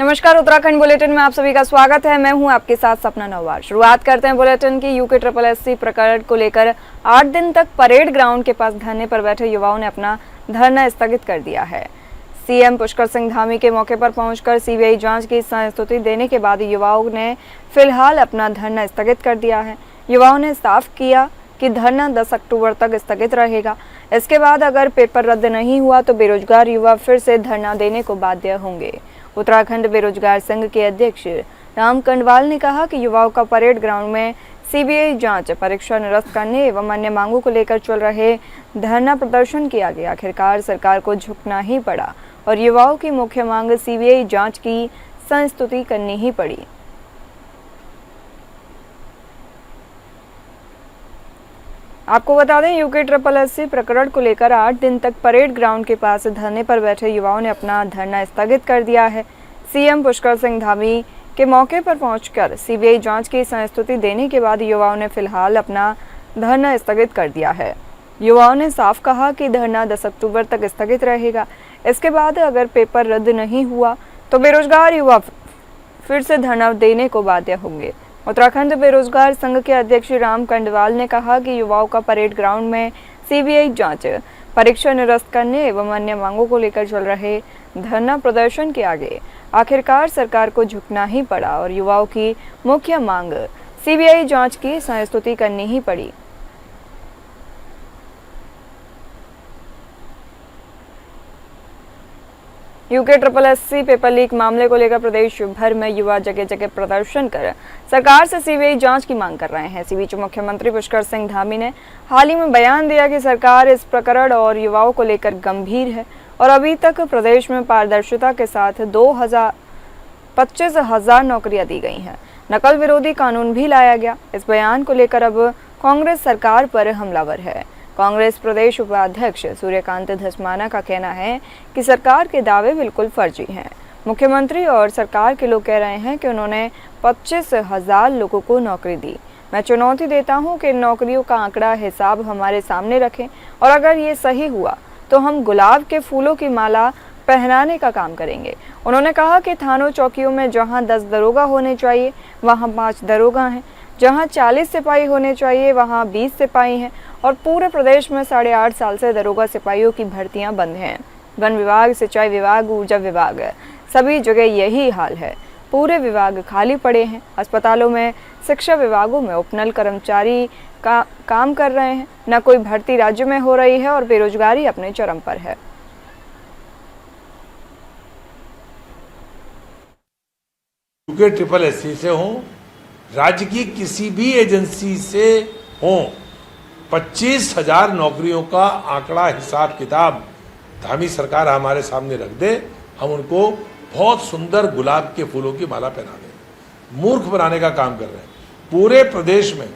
नमस्कार, उत्तराखंड बुलेटिन में आप सभी का स्वागत है। मैं हूं आपके साथ सपना नवाज। शुरुआत करते हैं बुलेटिन की। यूके SSSC प्रकरण को लेकर 8 दिन तक परेड ग्राउंड के पास धरने पर बैठे युवाओं ने अपना धरना स्थगित कर दिया है। सीएम पुष्कर सिंह धामी के मौके पर पहुंचकर सीबीआई जांच की संस्तुति देने के बाद युवाओं ने फिलहाल अपना धरना स्थगित कर दिया है। युवाओं ने साफ किया कि धरना 10 अक्टूबर तक स्थगित रहेगा। इसके बाद अगर पेपर रद्द नहीं हुआ तो बेरोजगार युवा फिर से धरना देने को बाध्य होंगे। उत्तराखंड बेरोजगार संघ के अध्यक्ष राम कंडवाल ने कहा कि युवाओं का परेड ग्राउंड में सीबीआई जांच, परीक्षा निरस्त करने एवं अन्य मांगों को लेकर चल रहे धरना प्रदर्शन किया गया। आखिरकार सरकार को झुकना ही पड़ा और युवाओं की मुख्य मांग सीबीआई जांच की संस्तुति करनी ही पड़ी। आपको बता दें, यूके SSSC प्रकरण को लेकर 8 दिन तक परेड ग्राउंड के पास धरने पर बैठे युवाओं ने अपना धरना स्थगित कर दिया है। सीएम पुष्कर सिंह धामी के मौके पर पहुंचकर सीबीआई जांच की संस्तुति देने के बाद युवाओं ने फिलहाल अपना धरना स्थगित कर दिया है। युवाओं ने साफ कहा कि धरना 10 अक्टूबर तक स्थगित रहेगा। इसके बाद अगर पेपर रद्द नहीं हुआ तो बेरोजगार युवा फिर से धरना देने को बाध्य होंगे। उत्तराखंड बेरोजगार संघ के अध्यक्ष राम कंडवाल ने कहा कि युवाओं का परेड ग्राउंड में सीबीआई जांच, परीक्षा निरस्त करने एवं अन्य मांगों को लेकर चल रहे धरना प्रदर्शन के आगे आखिरकार सरकार को झुकना ही पड़ा और युवाओं की मुख्य मांग सीबीआई जांच की संस्तुति करनी ही पड़ी। यूके SSSC पेपर लीक मामले को लेकर प्रदेश भर में युवा जगह जगह प्रदर्शन कर सरकार से सीबीआई जांच की मांग कर रहे हैं। इसी बीच मुख्यमंत्री पुष्कर सिंह धामी ने हाल ही में बयान दिया कि सरकार इस प्रकरण और युवाओं को लेकर गंभीर है और अभी तक प्रदेश में पारदर्शिता के साथ 25,000 नौकरियां दी गई हैं। नकल विरोधी कानून भी लाया गया। इस बयान को लेकर अब कांग्रेस सरकार पर हमलावर है। कांग्रेस प्रदेश उपाध्यक्ष सूर्यकांत धस्माना का कहना है कि सरकार के दावे बिल्कुल फर्जी हैं। मुख्यमंत्री और सरकार के लोग कह रहे हैं कि उन्होंने 25,000 लोगों को नौकरी दी। मैं चुनौती देता हूं कि इन नौकरियों का आंकड़ा हिसाब हमारे सामने रखें और अगर ये सही हुआ तो हम गुलाब के फूलों की माला पहनाने का काम करेंगे। उन्होंने कहा कि थानों चौकियों में जहां 10 दरोगा होने चाहिए वहां 5 दरोगा हैं, जहां 40 सिपाही होने चाहिए वहां 20 सिपाही हैं और पूरे प्रदेश में 8.5 साल से दरोगा सिपाहियों की भर्तियां बंद हैं। वन विभाग, सिंचाई विभाग, ऊर्जा विभाग, सभी जगह यही हाल है। पूरे विभाग खाली पड़े हैं। अस्पतालों में, शिक्षा विभागों में उपनल कर्मचारी काम कर रहे हैं। न कोई भर्ती राज्य में हो रही है और बेरोजगारी अपने चरम पर है। यूके SSSC से हों, राज्य की किसी भी एजेंसी से हों, 25,000 नौकरियों का आंकड़ा, हिसाब किताब धामी सरकार हमारे सामने रख दे, हम उनको बहुत सुंदर गुलाब के फूलों की माला पहना दें। मूर्ख बनाने का काम कर रहे हैं। पूरे प्रदेश में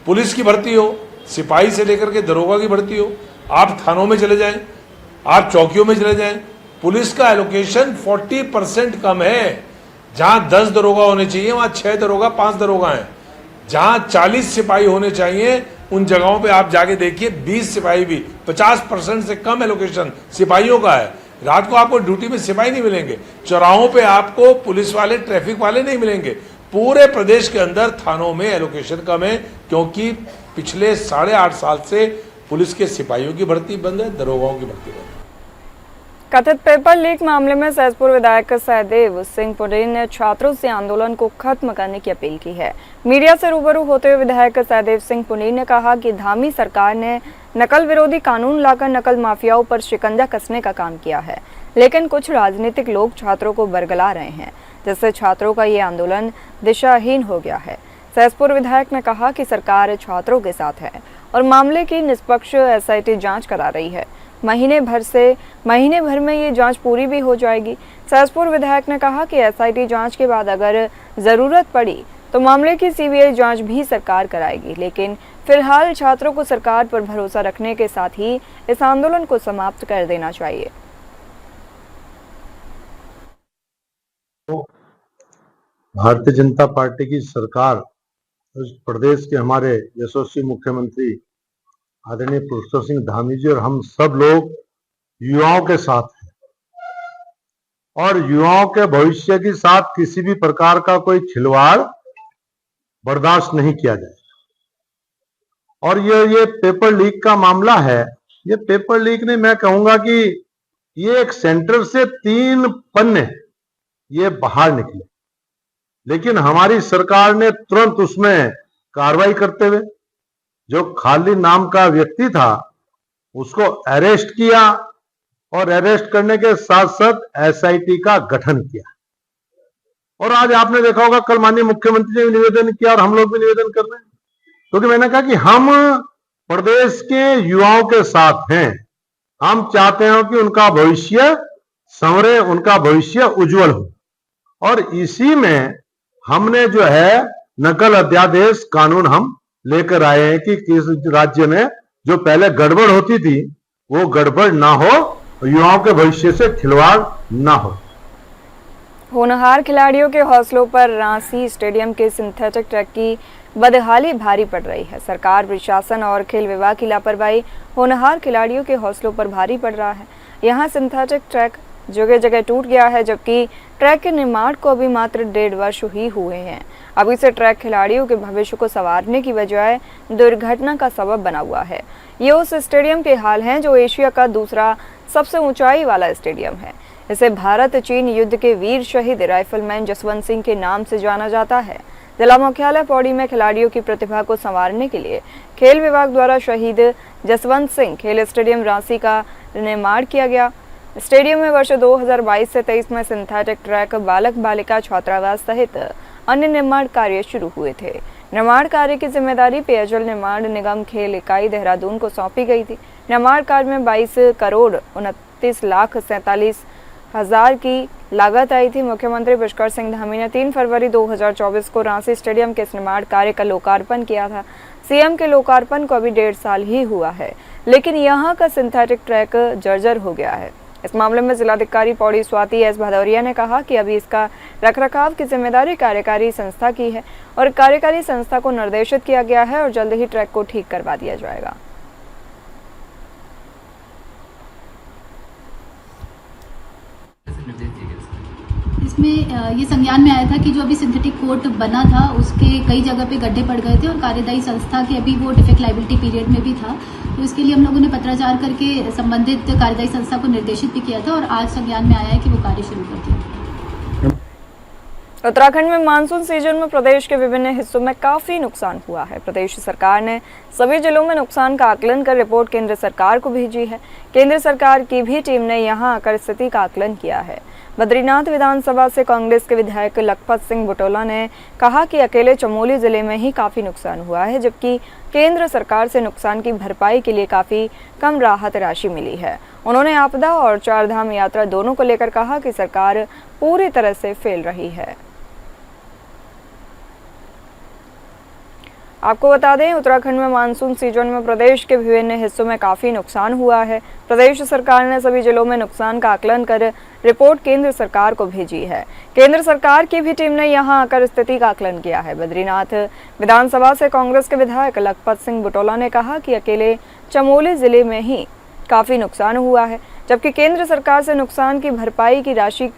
पुलिस की भर्ती हो, सिपाही से लेकर के दरोगा की भर्ती हो, आप थानों में चले जाएं, आप चौकियों में चले जाएं, पुलिस का एलोकेशन 40% कम है। जहां 10 दरोगा होने चाहिए वहां 6 दरोगा, 5 दरोगा हैं। जहां 40 सिपाही होने चाहिए उन जगहों पे आप जाके देखिए 20 सिपाही भी, 50% से कम एलोकेशन सिपाहियों का है। रात को आपको ड्यूटी में सिपाही नहीं मिलेंगे, चौराहों पे आपको पुलिस वाले, ट्रैफिक वाले नहीं मिलेंगे। पूरे प्रदेश के अंदर थानों में एलोकेशन कम है क्योंकि पिछले 8.5 साल से पुलिस के सिपाहियों की भर्ती बंद है, दरोगाओं की भर्ती बंद है। कथित पेपर लीक मामले में सहसपुर विधायक सहदेव सिंह पुनीर ने छात्रों से आंदोलन को खत्म करने की अपील की है। मीडिया से रूबरू होते हुए विधायक सहदेव सिंह पुनीर ने कहा कि धामी सरकार ने नकल विरोधी कानून लाकर नकल माफियाओं पर शिकंजा कसने का काम किया है, लेकिन कुछ राजनीतिक लोग छात्रों को बरगला रहे हैं, जिससे छात्रों का ये आंदोलन दिशाहीन हो गया है। सहसपुर विधायक ने कहा कि सरकार छात्रों के साथ है और मामले की निष्पक्ष SIT जाँच करा रही है। महीने भर में ये जांच पूरी भी हो जाएगी। सहसपुर विधायक ने कहा कि SIT जांच के बाद अगर जरूरत पड़ी तो मामले की सीबीआई जांच भी सरकार कराएगी, लेकिन फिलहाल छात्रों को सरकार पर भरोसा रखने के साथ ही इस आंदोलन को समाप्त कर देना चाहिए। भारतीय जनता पार्टी की सरकार इस प्रदेश के हमारे यशस्वी मुख्यमंत्री आदरणीय पुष्कर सिंह धामी जी और हम सब लोग युवाओं के साथ हैं। और युवाओं के भविष्य के साथ किसी भी प्रकार का कोई खिलवाड़ बर्दाश्त नहीं किया जाए। और ये पेपर लीक का मामला है, ये पेपर लीक नहीं, मैं कहूंगा कि ये एक सेंटर से 3 पन्ने ये बाहर निकले, लेकिन हमारी सरकार ने तुरंत उसमें कार्रवाई करते हुए जो खालिद नाम का व्यक्ति था उसको अरेस्ट किया और अरेस्ट करने के साथ साथ एसआईटी का गठन किया। और आज आपने देखा होगा कल माननीय मुख्यमंत्री ने भी निवेदन किया और हम लोग भी निवेदन कर रहे हैं, क्योंकि मैंने कहा कि हम प्रदेश के युवाओं के साथ हैं। हम चाहते हैं कि उनका भविष्य संवरे, उनका भविष्य उज्जवल हो, और इसी में हमने जो है नकल अध्यादेश कानून हम लेकर आए हैं कि किस राज्य में जो पहले गड़बड़ होती थी वो गड़बड़ ना हो, युवाओं के भविष्य से खिलवाड़ ना हो। होनहार खिलाड़ियों के हौसलों पर रांची स्टेडियम के सिंथेटिक ट्रैक की बदहाली भारी पड़ रही है। सरकार, प्रशासन और खेल विभाग की लापरवाही होनहार खिलाड़ियों के हौसलों पर भारी पड़ रहा है। यहाँ सिंथेटिक ट्रैक जगह जगह टूट गया है, जबकि ट्रैक के निर्माण को अभी मात्र 1.5 वर्ष ही हुए हैं। अभी से ट्रैक खिलाड़ियों के भविष्य को संवारने की बजाय दुर्घटना का सबब बना हुआ है। ये उस स्टेडियम के हाल हैं जो एशिया का दूसरा सबसे ऊंचाई वाला स्टेडियम है। इसे भारत चीन युद्ध के वीर शहीद राइफलमैन जसवंत सिंह के नाम से जाना जाता है। जिला मुख्यालय पौड़ी में खिलाड़ियों की प्रतिभा को संवारने के लिए खेल विभाग द्वारा शहीद जसवंत सिंह खेल स्टेडियम रांची का निर्माण किया गया। स्टेडियम में वर्ष 2022 से 23 में सिंथेटिक ट्रैक, बालक बालिका छात्रावास सहित अन्य निर्माण कार्य शुरू हुए थे। निर्माण कार्य की जिम्मेदारी पेयजल निर्माण निगम खेल इकाई देहरादून को सौंपी गई थी। निर्माण कार्य में 22,29,47,000 की लागत आई थी। मुख्यमंत्री पुष्कर सिंह धामी ने 3 फरवरी 2024 को रांची स्टेडियम के निर्माण कार्य का लोकार्पण किया था। सीएम के लोकार्पण को अभी 1.5 साल ही हुआ है, लेकिन यहाँ का सिंथेटिक ट्रैक जर्जर हो गया है। इस मामले में जिलाधिकारी पौड़ी स्वाति एस भदौरिया ने कहा कि अभी इसका रखरखाव की जिम्मेदारी कार्यकारी संस्था की है और कार्यकारी संस्था को निर्देशित किया गया है और जल्द ही ट्रैक को ठीक करवा दिया जाएगा। इसमें ये संज्ञान में आया था कि जो अभी सिंथेटिक कोर्ट बना था उसके कई जगह पे गड्ढे पड़ गए थे और कार्यदायी संस्था के अभी वो डिफेक्ट लायबिलिटी पीरियड में भी था, तो इसके लिए हम लोगों ने पत्राचार करके संबंधित कार्यदायी संस्था को निर्देशित भी किया था और आज संज्ञान में आया है कि वो कार्य शुरू कर दिया। उत्तराखंड में मानसून सीजन में प्रदेश के विभिन्न हिस्सों में काफी नुकसान हुआ है। प्रदेश सरकार ने सभी जिलों में नुकसान का आकलन कर रिपोर्ट केंद्र सरकार को भेजी है। केंद्र सरकार की भी टीम ने यहां आकर स्थिति का आकलन किया है। बद्रीनाथ विधानसभा से कांग्रेस के विधायक लखपत सिंह बुटोला ने कहा कि अकेले चमोली जिले में ही काफी नुकसान हुआ है, जबकि केंद्र सरकार से नुकसान की भरपाई के लिए काफी कम राहत राशि मिली है। उन्होंने आपदा और चारधाम यात्रा दोनों को लेकर कहा कि सरकार पूरी तरह से फेल रही है। आपको बता दें, उत्तराखंड में मानसून सीजन में प्रदेश के विभिन्न हिस्सों में काफी नुकसान हुआ है। प्रदेश सरकार ने सभी जिलों में नुकसान का आकलन कर रिपोर्ट केंद्र सरकार को भेजी है। केंद्र सरकार की भी टीम ने यहां आकर स्थिति का आकलन किया है। बद्रीनाथ विधानसभा से कांग्रेस के विधायक लखपत सिंह बुटोला ने कहा कि अकेले चमोली जिले में ही काफी नुकसान हुआ है, जबकि केंद्र सरकार से नुकसान की भरपाई की राशि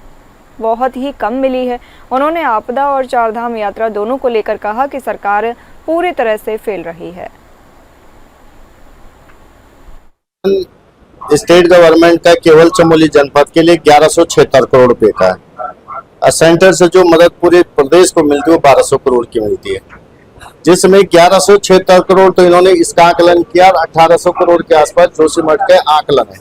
बहुत ही कम मिली है। उन्होंने आपदा और चारधाम यात्रा दोनों को लेकर कहा कि सरकार पूरी तरह से फेल रही है। स्टेट गवर्नमेंट का केवल चमोली जनपद के लिए 1176 करोड़ रुपए का है और सेंटर से जो मदद पूरे प्रदेश को मिलती है वो 1200 करोड़ की मिलती है, जिसमें 1176 करोड़ तो इन्होंने इसका आकलन किया और 1800 करोड़ के आसपास जोशीमठ के आकलन है।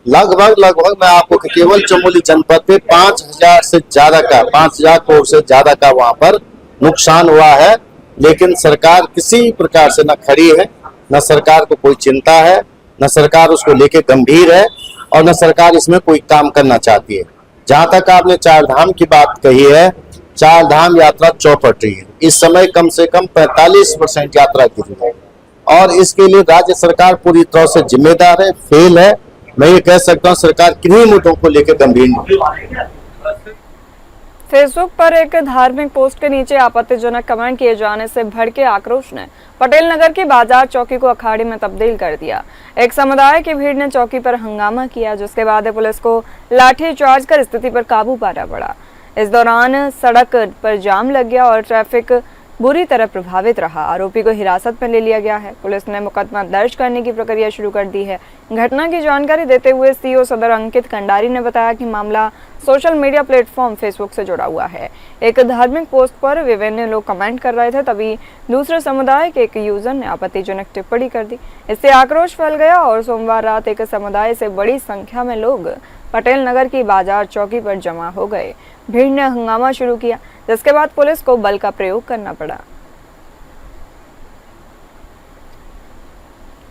लगभग मैं आपको केवल चमोली जनपद पे 5000 से ज्यादा का 5000 करोड़ से ज्यादा का वहां पर नुकसान हुआ है, लेकिन सरकार किसी प्रकार से न खड़ी है, न सरकार को कोई चिंता है, न सरकार उसको लेके गंभीर है और न सरकार इसमें कोई काम करना चाहती है। जहां तक आपने चार धाम की बात कही है, चार धाम यात्रा चौपट रही है। इस समय कम से कम 45% यात्रा की है और इसके लिए राज्य सरकार पूरी तरह से जिम्मेदार है, फेल है। मैं ये कह सकता हूँ सरकार किन्हीं मुद्दों को लेकर गंभीर नहीं है। फेसबुक पर एक धार्मिक पोस्ट के नीचे आपत्तिजनक कमेंट किए जाने से भड़के आक्रोश ने पटेल नगर की बाजार चौकी को अखाड़े में तब्दील कर दिया। एक समुदाय की भीड़ ने चौकी पर हंगामा किया, जिसके बाद पुलिस को लाठी चार्ज कर स्थिति पर काबू पाना पड़ा। इस दौरान सड़क पर जाम लग गया और ट्रैफिक बुरी तरह प्रभावित रहा। आरोपी को हिरासत में ले लिया गया है। पुलिस ने मुकदमा दर्ज करने की प्रक्रिया शुरू कर दी है। घटना की जानकारी देते हुए सीओ सदर अंकित कंडारी ने बताया कि मामला सोशल मीडिया प्लेटफॉर्म फेसबुक से जुड़ा हुआ है। एक धार्मिक पोस्ट पर विभिन्न लोग कमेंट कर रहे थे, तभी दूसरे समुदाय के एक यूजर ने आपत्तिजनक टिप्पणी कर दी। इससे आक्रोश फैल गया और सोमवार रात एक समुदाय से बड़ी संख्या में लोग पटेल नगर की बाजार चौकी पर जमा हो गए। भीड़ ने हंगामा शुरू किया, जिसके बाद पुलिस को बल का प्रयोग करना पड़ा।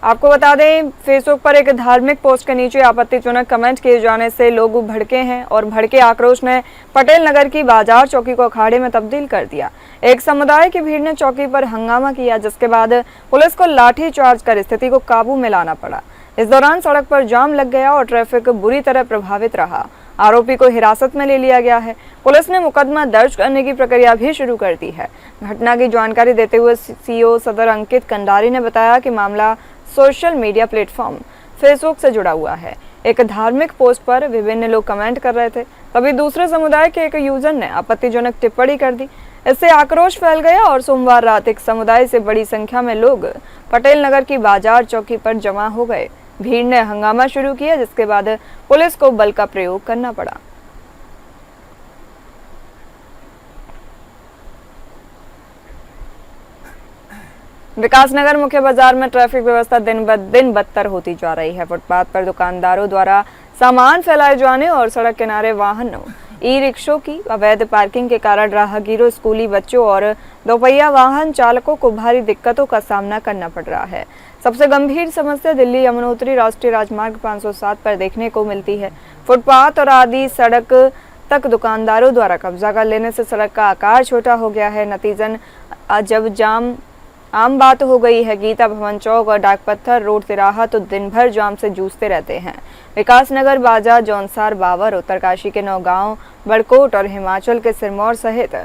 आपको बता दें, फेसबुक पर एक धार्मिक पोस्ट के नीचे आपत्तिजनक कमेंट किए जाने से लोग भड़के हैं और भड़के आक्रोश ने पटेल नगर की बाजार चौकी को अखाड़े में तब्दील कर दिया। एक समुदाय की भीड़ ने चौकी पर हंगामा किया, जिसके बाद पुलिस को लाठी चार्ज कर स्थिति को काबू में लाना पड़ा। इस दौरान सड़क पर जाम लग गया और ट्रैफिक बुरी तरह प्रभावित रहा। आरोपी को हिरासत में ले लिया गया है। पुलिस ने मुकदमा दर्ज करने की प्रक्रिया भी शुरू कर दी है। घटना की जानकारी देते हुए सीओ सदर अंकित कंडारी ने बताया कि मामला सोशल मीडिया प्लेटफॉर्म फेसबुक से जुड़ा हुआ है। एक धार्मिक पोस्ट पर विभिन्न लोग कमेंट कर रहे थे, तभी दूसरे समुदाय के एक यूजर ने आपत्तिजनक टिप्पणी कर दी। इससे आक्रोश फैल गया और सोमवार रात एक समुदाय से बड़ी संख्या में लोग पटेल नगर की बाजार चौकी पर जमा हो गए। भीड़ ने हंगामा शुरू किया, जिसके बाद पुलिस को बल का प्रयोग करना पड़ा। विकासनगर मुख्य बाजार में ट्रैफिक व्यवस्था दिन ब दिन बदतर होती जा रही है। फुटपाथ पर दुकानदारों द्वारा सामान फैलाए जाने और सड़क किनारे वाहनों, ई रिक्शों की अवैध पार्किंग के कारण राहगीरों, स्कूली बच्चों और दोपहिया वाहन चालकों को भारी दिक्कतों का सामना करना पड़ रहा है। सबसे गंभीर समस्या दिल्ली यमुनोत्री राष्ट्रीय राजमार्ग 507 पर देखने को मिलती है। फुटपाथ और आदि सड़क तक दुकानदारों द्वारा कब्जा कर लेने से सड़क का आकार छोटा हो गया है। नतीजन जब जाम आम बात हो गई है। गीता भवन चौक और डाकपत्थर रोड तिराहा तो दिन भर जाम से जूझते रहते हैं। विकासनगर, बाजा, जौनसार, बावर, उत्तरकाशी के नौगांव, बड़कोट और हिमाचल के सिरमौर सहित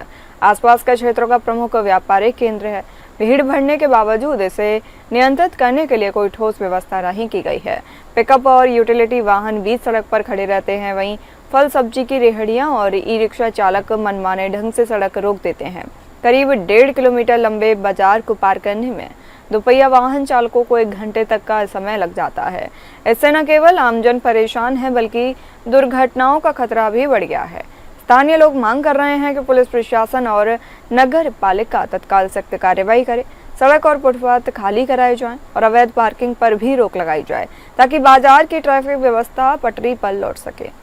आसपास के क्षेत्रों का प्रमुख व्यापारिक केंद्र है। भीड़ बढ़ने के बावजूद इसे नियंत्रित करने के लिए कोई ठोस व्यवस्था नहीं की गई है। पिकअप और यूटिलिटी वाहन बीच सड़क पर खड़े रहते हैं। वहीं फल सब्जी की रेहड़ियां और ई रिक्शा चालक मनमाने ढंग से सड़क रोक देते हैं। करीब 1.5 किलोमीटर लंबे बाजार को पार करने में दोपहिया वाहन चालकों को 1 घंटे तक का समय लग जाता है। इससे न केवल आमजन परेशान है, बल्कि दुर्घटनाओं का खतरा भी बढ़ गया है। स्थानीय लोग मांग कर रहे हैं कि पुलिस प्रशासन और नगर पालिका तत्काल सख्त कार्रवाई करे, सड़क और फुटपाथ खाली कराए जाएं और अवैध पार्किंग पर भी रोक लगाई जाए, ताकि बाजार की ट्रैफिक व्यवस्था पटरी पर लौट सके।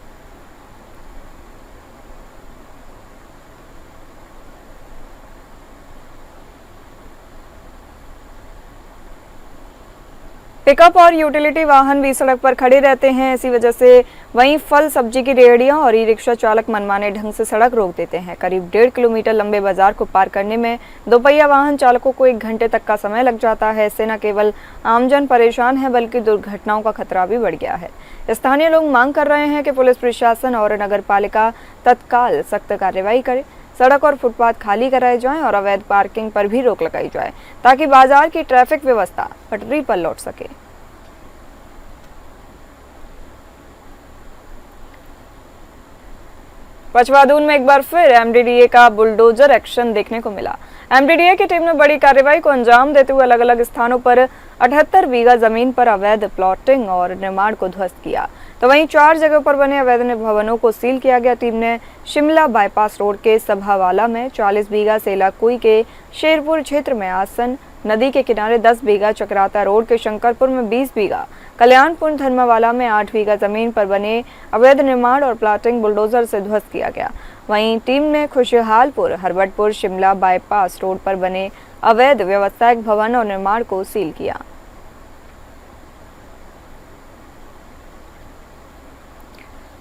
पिकअप और यूटिलिटी वाहन भी सड़क पर खड़े रहते हैं। इसी वजह से वहीं फल सब्जी की रेहड़ियां और ई रिक्शा चालक मनमाने ढंग से सड़क रोक देते हैं। करीब 1.5 किलोमीटर लंबे बाजार को पार करने में दोपहिया वाहन चालकों को 1 घंटे तक का समय लग जाता है। इससे न केवल आमजन परेशान है, बल्कि दुर्घटनाओं का खतरा भी बढ़ गया है। स्थानीय लोग मांग कर रहे हैं कि पुलिस प्रशासन और नगर पालिका तत्काल सख्त कार्रवाई करे, सड़क और फुटपाथ खाली कराए जाएं और अवैध पार्किंग पर भी रोक लगाई जाए, ताकि बाजार की ट्रैफिक व्यवस्था पटरी पर लौट सके। पचवादून में एक बार फिर एमडीडीए का बुलडोजर एक्शन देखने को मिला। एमडीडीए की टीम ने बड़ी कार्रवाई को अंजाम देते हुए अलग अलग स्थानों पर 78 बीघा जमीन पर अवैध प्लॉटिंग और निर्माण को ध्वस्त किया, तो वहीं 4 जगहों पर बने अवैध भवनों को सील किया गया। टीम ने शिमला बाईपास रोड के सभावाला में 40 बीघा, सेलाकुई के शेरपुर क्षेत्र में आसन नदी के किनारे 10 बीघा, चक्राता रोड के शंकरपुर में 20 बीघा, कल्याणपुर धर्मावाला में 8 बीघा जमीन पर बने अवैध निर्माण और प्लॉटिंग बुलडोजर से ध्वस्त किया गया। वहीं टीम ने खुशहालपुर, हरबटपुर, शिमला बाईपास रोड पर बने अवैध व्यावसायिक भवन और निर्माण को सील किया।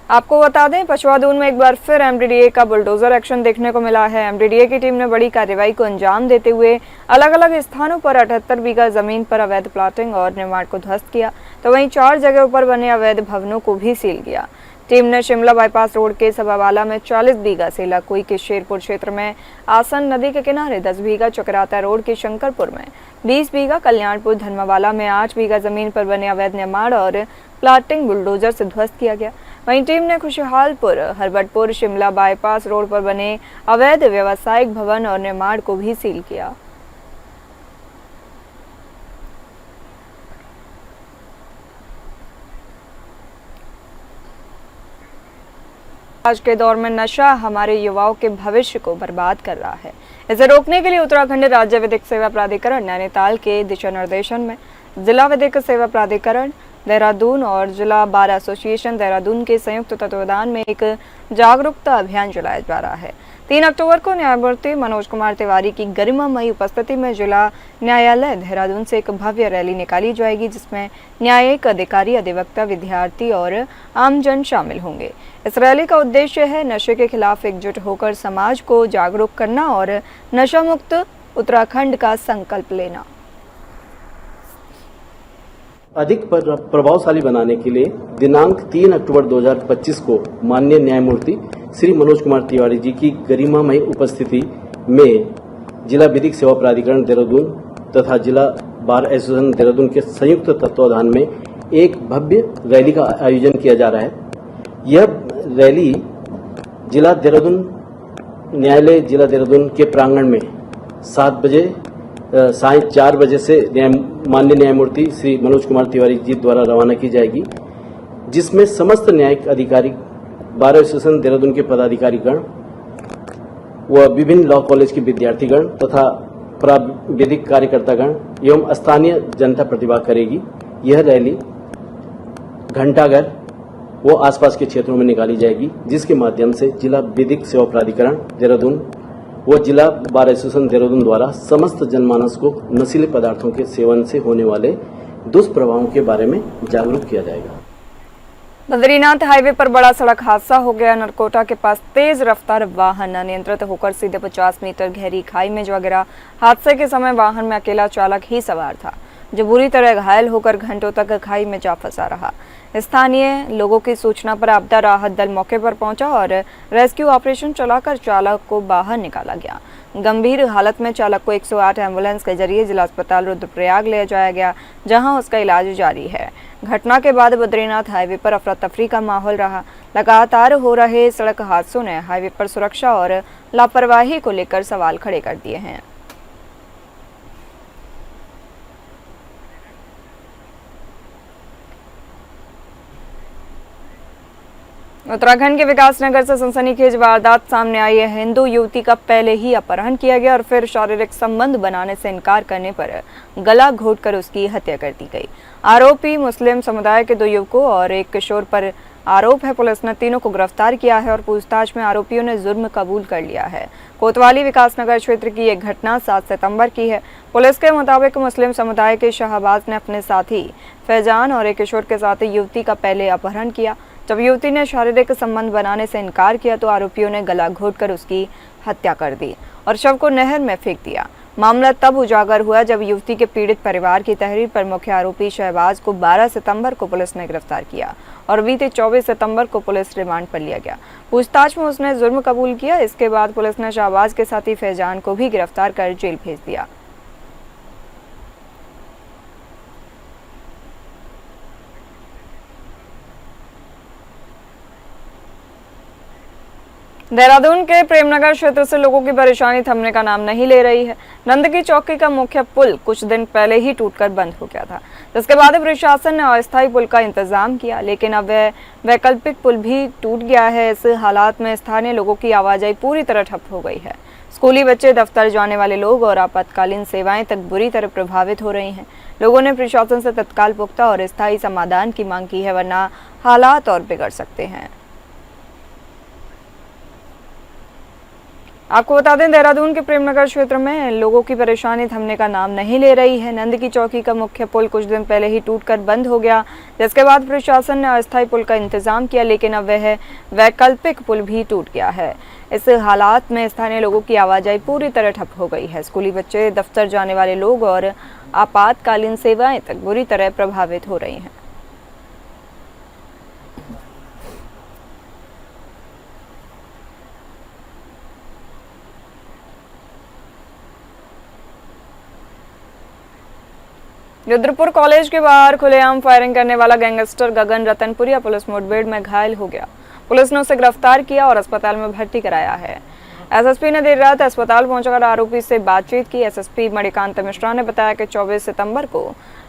आपको बता दें, पचवादून में एक बार फिर एमडीडीए का बुलडोजर एक्शन देखने को मिला है। एमडीडीए की टीम ने बड़ी कार्रवाई को अंजाम देते हुए अलग अलग स्थानों पर 78 बीघा जमीन पर अवैध प्लॉटिंग और निर्माण को ध्वस्त किया, तो वहीं 4 जगहों पर बने अवैध भवनों को भी सील किया। टीम ने शिमला बाईपास रोड के सभावाला में 40 बीघा, सेलाकुई के शेरपुर क्षेत्र में आसन नदी के किनारे 10 बीघा, चकराता रोड के शंकरपुर में 20 बीघा, कल्याणपुर धर्मावाला में 8 बीघा जमीन पर बने अवैध निर्माण और प्लाटिंग बुलडोजर से ध्वस्त किया गया। वहीं टीम ने खुशहालपुर, हरबटपुर, शिमला बाईपास रोड पर बने अवैध व्यावसायिक भवन और निर्माण को भी सील किया। आज के दौर में नशा हमारे युवाओं के भविष्य को बर्बाद कर रहा है। इसे रोकने के लिए उत्तराखंड राज्य विधिक सेवा प्राधिकरण नैनीताल के दिशा निर्देशन में जिला विधिक सेवा प्राधिकरण देहरादून और जिला बार एसोसिएशन देहरादून के संयुक्त तत्वावधान में एक जागरूकता अभियान चलाया जा रहा है। 3 अक्टूबर को न्यायमूर्ति मनोज कुमार तिवारी की गरिमामयी उपस्थिति में जिला न्यायालय देहरादून से एक भव्य रैली निकाली जाएगी, जिसमें न्यायिक अधिकारी, अधिवक्ता, विद्यार्थी और आमजन शामिल होंगे। इस रैली का उद्देश्य है नशे के खिलाफ एकजुट होकर समाज को जागरूक करना और नशा मुक्त उत्तराखंड का संकल्प लेना। अधिक प्रभावशाली बनाने के लिए दिनांक 3 अक्टूबर 2025 को माननीय न्यायमूर्ति श्री मनोज कुमार तिवारी जी की गरिमामयी उपस्थिति में जिला विधिक सेवा प्राधिकरण देहरादून तथा जिला बार एसोसिएशन देहरादून के संयुक्त तत्वावधान में एक भव्य रैली का आयोजन किया जा रहा है। यह रैली जिला देहरादून न्यायालय जिला देहरादून के प्रांगण में 7 बजे साय 4 बजे से माननीय न्यायमूर्ति श्री मनोज कुमार तिवारी जी द्वारा रवाना की जाएगी, जिसमें समस्त न्यायिक अधिकारी, बार एसोसिएशन देहरादून के पदाधिकारीगण व विभिन्न लॉ कॉलेज के विद्यार्थीगण तथा प्राविधिक कार्यकर्तागण एवं स्थानीय जनता प्रतिभाग करेगी। यह रैली घंटाघर व आसपास के क्षेत्रों में निकाली जाएगी, जिसके माध्यम से जिला विधिक सेवा प्राधिकरण देहरादून व जिला बार एसोसिएशन देहरादून द्वारा समस्त जनमानस को नशीले पदार्थों के सेवन से होने वाले दुष्प्रभावों के बारे में जागरूक किया जाएगा। बद्रीनाथ हाईवे पर बड़ा सड़क हादसा हो गया। नरकोटा के पास तेज रफ्तार वाहन अनियंत्रित होकर सीधे 50 मीटर गहरी खाई में जा गिरा। हादसे के समय वाहन में अकेला चालक ही सवार था, जो बुरी तरह घायल होकर घंटों तक खाई में जा फंसा रहा। स्थानीय लोगों की सूचना पर आपदा राहत दल मौके पर पहुंचा और रेस्क्यू ऑपरेशन चलाकर चालक को बाहर निकाला गया। गंभीर हालत में चालक को 108 एम्बुलेंस के जरिए जिला अस्पताल रुद्रप्रयाग ले जाया गया, जहां उसका इलाज जारी है। घटना के बाद बद्रीनाथ हाईवे पर अफरा तफरी का माहौल रहा। लगातार हो रहे सड़क हादसों ने हाईवे पर सुरक्षा और लापरवाही को लेकर सवाल खड़े कर दिए हैं। उत्तराखंड के विकासनगर से सनसनीखेज वारदात सामने आई है। हिंदू युवती का पहले ही अपहरण किया गया और फिर शारीरिक संबंध बनाने से इनकार करने पर गला घोंटकर उसकी हत्या कर दी गई। आरोपी मुस्लिम समुदाय के 2 युवकों और एक किशोर पर आरोप है। पुलिस ने तीनों को गिरफ्तार किया है और पूछताछ में आरोपियों ने जुर्म कबूल कर लिया है। कोतवाली विकासनगर क्षेत्र की यह घटना 7 सितंबर की है। पुलिस के मुताबिक मुस्लिम समुदाय के शाहबाज ने अपने साथी फैजान और एक किशोर के साथ युवती का पहले अपहरण किया। जब युवती ने शारीरिक संबंध बनाने से इनकार किया तो आरोपियों ने गला घोंटकर उसकी हत्या कर दी और शव को नहर में फेंक दिया। मामला तब उजागर हुआ जब युवती के पीड़ित परिवार की तहरीर पर मुख्य आरोपी शहबाज को 12 सितंबर को पुलिस ने गिरफ्तार किया और बीते 24 सितंबर को पुलिस रिमांड पर लिया गया। पूछताछ में उसने जुर्म कबूल किया। इसके बाद पुलिस ने शहबाज के साथी फैजान को भी गिरफ्तार कर जेल भेज दिया। देहरादून के प्रेमनगर क्षेत्र से लोगों की परेशानी थमने का नाम नहीं ले रही है। नंदकी चौकी का मुख्य पुल कुछ दिन पहले ही टूटकर बंद हो गया था, जिसके बाद प्रशासन ने अस्थायी पुल का इंतजाम किया, लेकिन अब वैकल्पिक पुल भी टूट गया है। इस हालात में स्थानीय लोगों की आवाजाही पूरी तरह ठप हो गई है। स्कूली बच्चे, दफ्तर जाने वाले लोग और आपातकालीन सेवाएं तक बुरी तरह प्रभावित हो रही हैं। लोगों ने प्रशासन से तत्काल पुख्ता और स्थायी समाधान की मांग की है, वरना हालात और बिगड़ सकते हैं। आपको बता दें, देहरादून के प्रेमनगर क्षेत्र में लोगों की परेशानी थमने का नाम नहीं ले रही है। नंदकी चौकी का मुख्य पुल कुछ दिन पहले ही टूटकर बंद हो गया, जिसके बाद प्रशासन ने अस्थायी पुल का इंतजाम किया, लेकिन अब वह वैकल्पिक पुल भी टूट गया है। इस हालात में स्थानीय लोगों की आवाजाही पूरी तरह ठप हो गई है। स्कूली बच्चे, दफ्तर जाने वाले लोग और आपातकालीन सेवाएं तक बुरी तरह प्रभावित हो रही हैं। रुद्रपुर कॉलेज के बाहर खुलेआम फायरिंग करने वाला गैंगस्टर गगन रतनपुरिया पुलिस मुठभेड़ में घायल हो गया। पुलिस ने उसे गिरफ्तार किया और अस्पताल में भर्ती कराया है। एसएसपी ने देर रात अस्पताल पहुंचकर आरोपी से बातचीत की। एसएसपी मणिकांत मिश्रा ने बताया कि 24 सितंबर को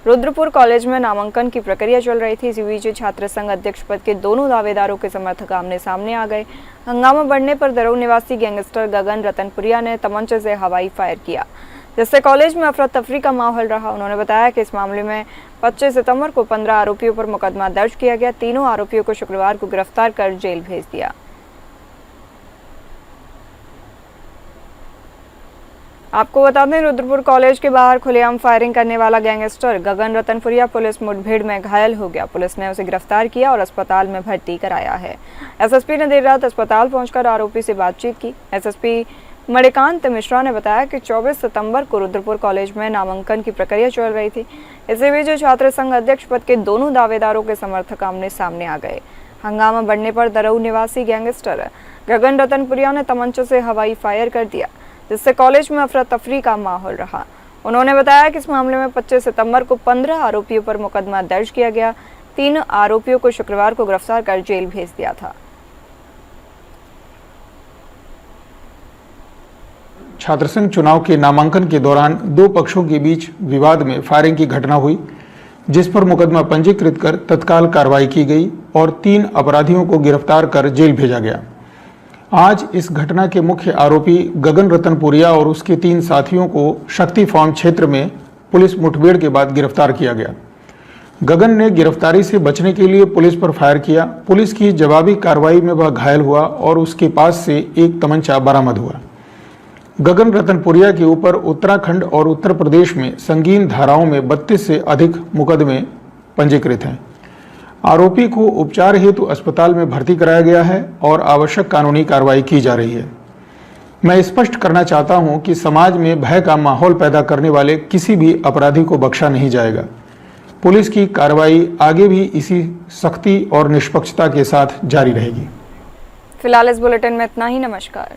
रुद्रपुर कॉलेज में नामांकन की प्रक्रिया चल रही थी। इसी बीच छात्र संघ अध्यक्ष पद के दोनों दावेदारों के समर्थक आमने सामने आ गए। हंगामा बढ़ने पर दरऊ निवासी गैंगस्टर गगन रतनपुरिया ने तमंचे से हवाई फायर किया, जिससे कॉलेज में अफरा तफरी का माहौल रहा। उन्होंने बताया कि इस मामले में 25 सितंबर को 15 आरोपियों पर मुकदमा दर्ज किया गया। तीनों आरोपियों को शुक्रवार को गिरफ्तार कर जेल भेज दिया। आपको बता दें, रुद्रपुर कॉलेज के बाहर खुलेआम फायरिंग करने वाला गैंगस्टर गगन रतनपुरिया पुलिस मुठभेड़ में घायल हो गया। पुलिस ने उसे गिरफ्तार किया और अस्पताल में भर्ती कराया है। एसएसपी ने देर रात अस्पताल पहुंचकर आरोपी से बातचीत की। एसएसपी मणिकांत मिश्रा ने बताया कि 24 सितंबर को रुद्रपुर कॉलेज में नामांकन की प्रक्रिया चल रही थी। इसी बीच छात्र संघ अध्यक्ष पद के दोनों दावेदारों के समर्थक आमने सामने आ गए। हंगामा बढ़ने पर दरऊ निवासी गैंगस्टर गगन रतनपुरिया ने तमंचे से हवाई फायर कर दिया, जिससे कॉलेज में अफरा तफरी का माहौल रहा। उन्होंने बताया कि इस मामले में 25 सितंबर को 15 आरोपियों पर मुकदमा दर्ज किया गया। 3 आरोपियों को शुक्रवार को गिरफ्तार कर जेल भेज दिया था। छात्र संघ चुनाव के नामांकन के दौरान दो पक्षों के बीच विवाद में फायरिंग की घटना हुई, जिस पर मुकदमा पंजीकृत कर तत्काल कार्रवाई की गई और 3 अपराधियों को गिरफ्तार कर जेल भेजा गया। आज इस घटना के मुख्य आरोपी गगन रतनपुरिया और उसके 3 साथियों को शक्ति फार्म क्षेत्र में पुलिस मुठभेड़ के बाद गिरफ्तार किया गया। गगन ने गिरफ्तारी से बचने के लिए पुलिस पर फायर किया। पुलिस की जवाबी कार्रवाई में वह घायल हुआ और उसके पास से एक तमंचा बरामद हुआ। गगन रतनपुरिया के ऊपर उत्तराखंड और उत्तर प्रदेश में संगीन धाराओं में 32 से अधिक मुकदमे पंजीकृत हैं। आरोपी को उपचार हेतु अस्पताल में भर्ती कराया गया है और आवश्यक कानूनी कार्रवाई की जा रही है। मैं स्पष्ट करना चाहता हूं कि समाज में भय का माहौल पैदा करने वाले किसी भी अपराधी को बख्शा नहीं जाएगा। पुलिस की कार्रवाई आगे भी इसी सख्ती और निष्पक्षता के साथ जारी रहेगी। फिलहाल इस बुलेटिन में इतना ही। नमस्कार।